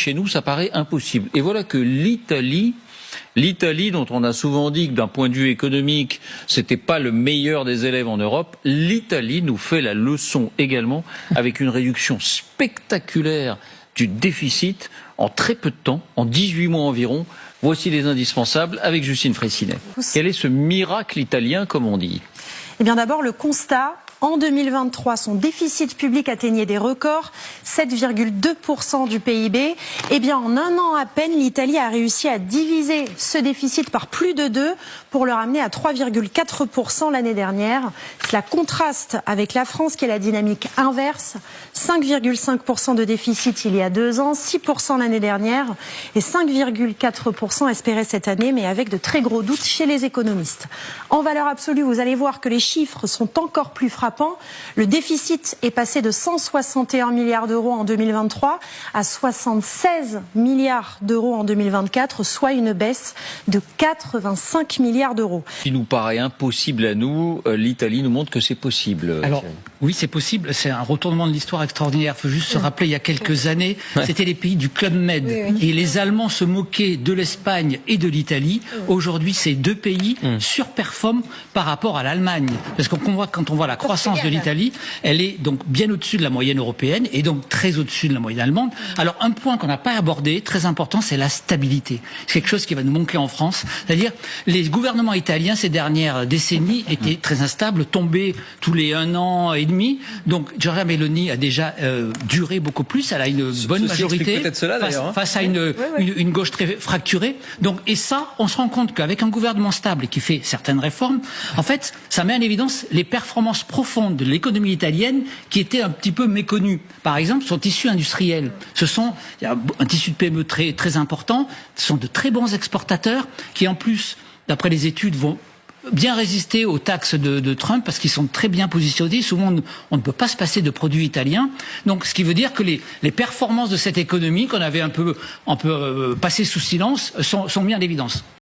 Chez nous, ça paraît impossible. Et voilà que l'Italie, dont on a souvent dit que d'un point de vue économique, c'était pas le meilleur des élèves en Europe, l'Italie nous fait la leçon également avec une réduction spectaculaire du déficit en très peu de temps, en 18 mois environ. Voici les indispensables avec Justine Fraissinet. Quel est ce miracle italien, comme on dit? Eh bien d'abord, le constat. En 2023, son déficit public atteignait des records, 7,2% du PIB. Eh bien, en un an à peine, l'Italie a réussi à diviser ce déficit par plus de 2 pour le ramener à 3,4% l'année dernière. Cela contraste avec la France qui a la dynamique inverse, 5,5% de déficit il y a 2 ans, 6% l'année dernière et 5,4% espéré cette année, mais avec de très gros doutes chez les économistes. En valeur absolue, vous allez voir que les chiffres sont encore plus frappants. Le déficit est passé de 161 milliards d'euros en 2023 à 76 milliards d'euros en 2024, soit une baisse de 85 milliards d'euros. Ce qui nous paraît impossible à nous, l'Italie nous montre que c'est possible. Alors, oui, c'est possible. C'est un retournement de l'histoire extraordinaire. Il faut juste se rappeler, il y a quelques années, c'était les pays du Club Med. Et les Allemands se moquaient de l'Espagne et de l'Italie. Aujourd'hui, ces deux pays surperforment par rapport à l'Allemagne. Parce qu'on voit, quand on voit la croissance de l'Italie, elle est donc bien au-dessus de la moyenne européenne et donc très au-dessus de la moyenne allemande. Alors, un point qu'on n'a pas abordé, très important, c'est la stabilité. C'est quelque chose qui va nous manquer en France. C'est-à-dire, les gouvernements italiens, ces dernières décennies, étaient très instables, tombaient tous les 1 an et demi. Donc, Giorgia Meloni a déjà duré beaucoup plus. Elle a une bonne majorité face à une gauche très fracturée. Donc, et ça, on se rend compte qu'avec un gouvernement stable et qui fait certaines réformes, en fait, ça met en évidence les performances profondes de l'économie italienne qui était un petit peu méconnue. Par exemple, son tissu industriel. Il y a un tissu de PME très, très important. Ce sont de très bons exportateurs qui, en plus, d'après les études, vont bien résister aux taxes de Trump parce qu'ils sont très bien positionnés. Souvent, on ne peut pas se passer de produits italiens. Donc, ce qui veut dire que les performances de cette économie qu'on avait un peu passé sous silence sont mis en évidence.